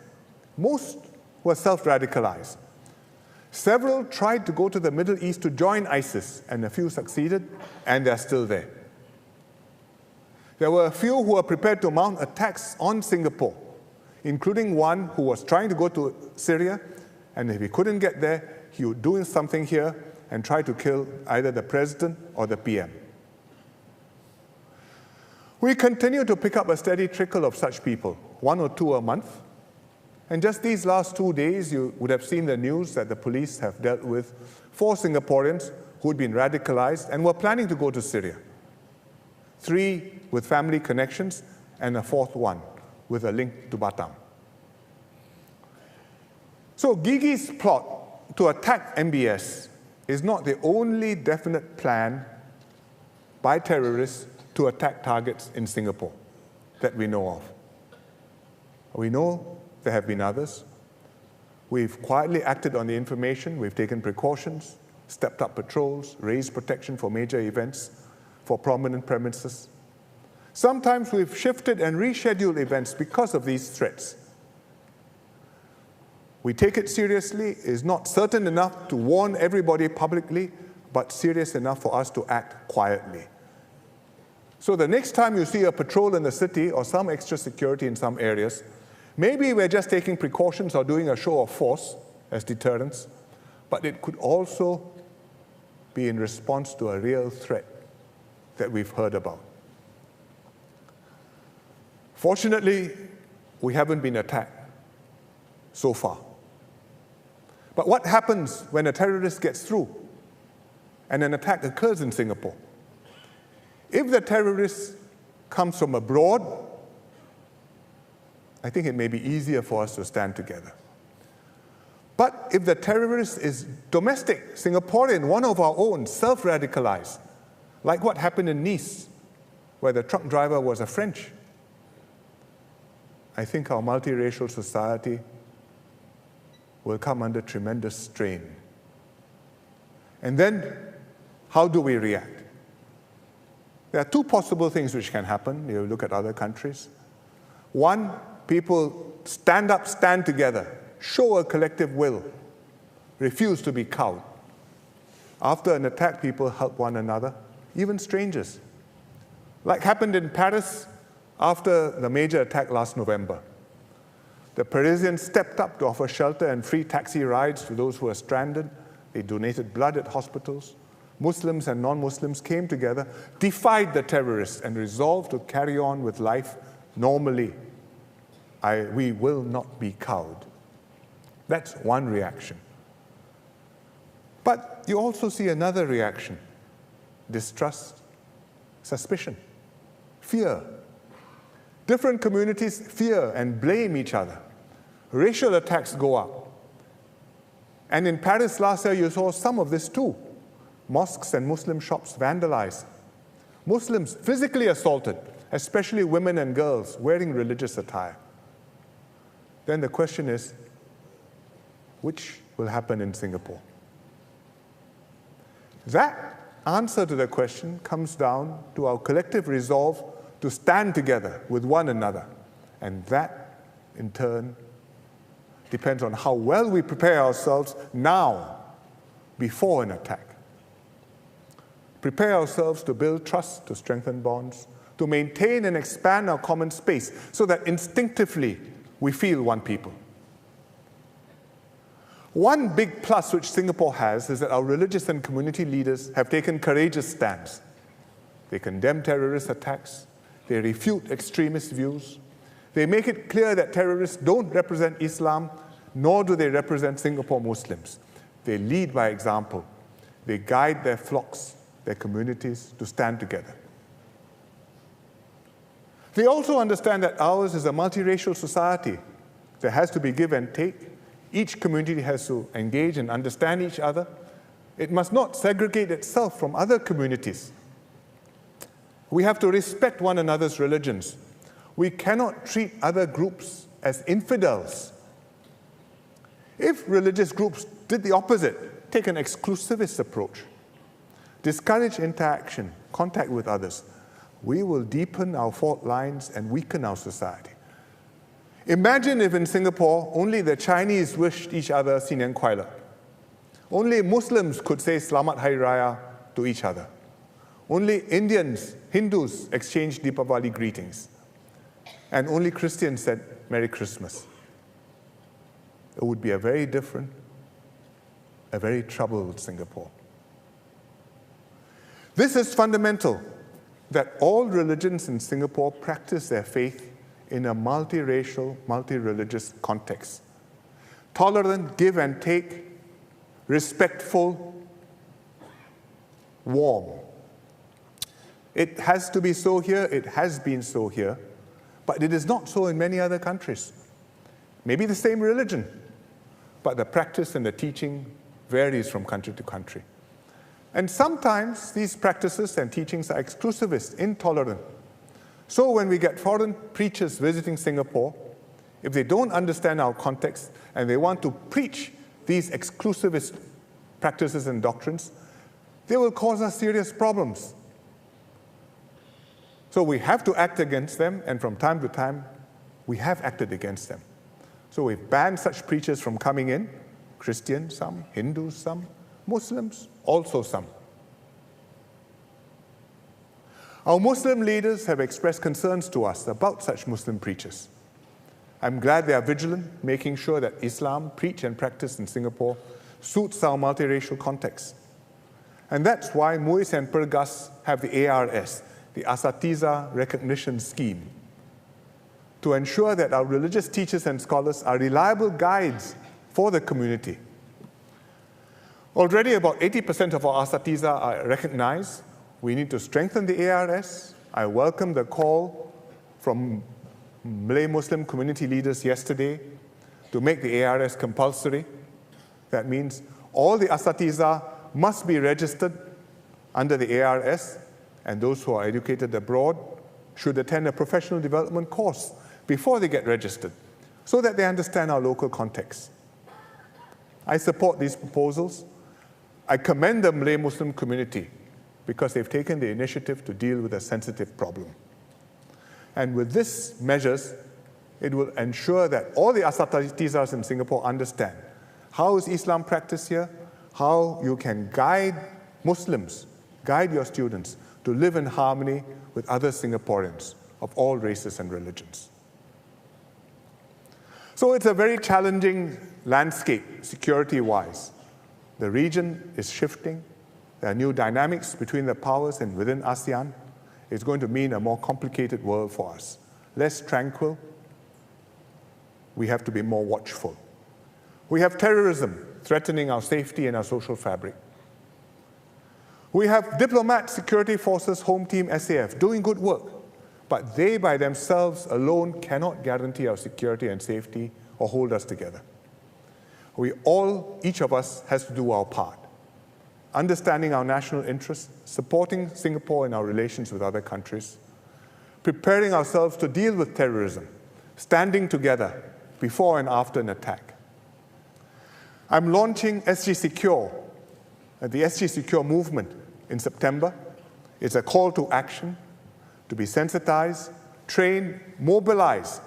Most were self-radicalized. Several tried to go to the Middle East to join ISIS, and a few succeeded, and they're still there. There were a few who were prepared to mount attacks on Singapore, including one who was trying to go to Syria, and if he couldn't get there, he would do something here and try to kill either the president or the PM. We continue to pick up a steady trickle of such people, 1 or 2 a month. And just these last 2 days, you would have seen the news that the police have dealt with 4 Singaporeans who had been radicalized and were planning to go to Syria. 3 with family connections, and a 4th one with a link to Batam. So Gigi's plot to attack MBS is not the only definite plan by terrorists to attack targets in Singapore that we know of. We know there have been others. We've quietly acted on the information. We've taken precautions, stepped up patrols, raised protection for major events, for prominent premises. Sometimes we've shifted and rescheduled events because of these threats. We take it seriously. It's not certain enough to warn everybody publicly, but serious enough for us to act quietly. So the next time you see a patrol in the city or some extra security in some areas, maybe we're just taking precautions or doing a show of force as deterrence, but it could also be in response to a real threat that we've heard about. Fortunately, we haven't been attacked so far. But what happens when a terrorist gets through and an attack occurs in Singapore? If the terrorist comes from abroad, I think it may be easier for us to stand together. But if the terrorist is domestic, Singaporean, one of our own, self-radicalized, like what happened in Nice, where the truck driver was a French, I think our multiracial society will come under tremendous strain. And then, how do we react? There are 2 possible things which can happen. You look at other countries. One, people stand up, stand together, show a collective will, refuse to be cowed. After an attack, people help one another, even strangers. Like happened in Paris after the major attack last November. The Parisians stepped up to offer shelter and free taxi rides to those who were stranded. They donated blood at hospitals. Muslims and non-Muslims came together, defied the terrorists, and resolved to carry on with life normally. We will not be cowed. That's one reaction. But you also see another reaction: distrust, suspicion, fear. Different communities fear and blame each other. Racial attacks go up. And in Paris last year, you saw some of this too. Mosques and Muslim shops vandalized. Muslims physically assaulted, especially women and girls wearing religious attire. Then the question is, which will happen in Singapore? That answer to the question comes down to our collective resolve to stand together with one another. And that, in turn, depends on how well we prepare ourselves now, before an attack. Prepare ourselves to build trust, to strengthen bonds, to maintain and expand our common space so that instinctively we feel one people. One big plus which Singapore has is that our religious and community leaders have taken courageous stands. They condemn terrorist attacks. They refute extremist views. They make it clear that terrorists don't represent Islam, nor do they represent Singapore Muslims. They lead by example. They guide their flocks, their communities, to stand together. They also understand that ours is a multiracial society. There has to be give and take. Each community has to engage and understand each other. It must not segregate itself from other communities. We have to respect one another's religions. We cannot treat other groups as infidels. If religious groups did the opposite, take an exclusivist approach, discourage interaction, contact with others, we will deepen our fault lines and weaken our society. Imagine if in Singapore only the Chinese wished each other Sinian Kuai Le. Only Muslims could say Selamat Hari Raya to each other. Only Indians, Hindus exchanged Deepavali greetings. And only Christians said Merry Christmas. It would be a very different, a very troubled Singapore. This is fundamental, that all religions in Singapore practice their faith in a multiracial, multi-religious context. Tolerant, give and take, respectful, warm. It has to be so here, it has been so here, but it is not so in many other countries. Maybe the same religion, but the practice and the teaching varies from country to country. And sometimes these practices and teachings are exclusivist, intolerant. So when we get foreign preachers visiting Singapore, if they don't understand our context and they want to preach these exclusivist practices and doctrines, they will cause us serious problems. So we have to act against them, and from time to time, we have acted against them. So we've banned such preachers from coming in, Christians some, Hindus some, Muslims also some. Our Muslim leaders have expressed concerns to us about such Muslim preachers. I'm glad they are vigilant, making sure that Islam, preached and practiced in Singapore, suits our multiracial context. And that's why MUIS and Pergas have the ARS, the Asatiza Recognition Scheme, to ensure that our religious teachers and scholars are reliable guides for the community. Already about 80% of our Asatiza are recognized. We need to strengthen the ARS. I welcome the call from Malay Muslim community leaders yesterday to make the ARS compulsory. That means all the Asatiza must be registered under the ARS, and those who are educated abroad should attend a professional development course before they get registered, so that they understand our local context. I support these proposals. I commend the Malay Muslim community because they've taken the initiative to deal with a sensitive problem. And with these measures, it will ensure that all the Asatizas in Singapore understand how is Islam practiced here, how you can guide Muslims, guide your students to live in harmony with other Singaporeans of all races and religions. So it's a very challenging landscape, security-wise. The region is shifting. There are new dynamics between the powers and within ASEAN. It's going to mean a more complicated world for us. Less tranquil. We have to be more watchful. We have terrorism threatening our safety and our social fabric. We have diplomat security forces, Home Team SAF, doing good work, but they by themselves alone cannot guarantee our security and safety or hold us together. Each of us has to do our part. Understanding our national interests, supporting Singapore in our relations with other countries, preparing ourselves to deal with terrorism, standing together before and after an attack. I'm launching SG Secure, the SG Secure movement, in September. It's a call to action, to be sensitized, train, mobilize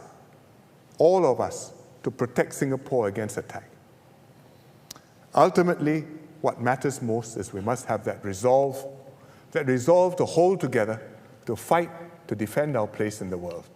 all of us to protect Singapore against attack. Ultimately, what matters most is we must have that resolve to hold together, to fight, to defend our place in the world.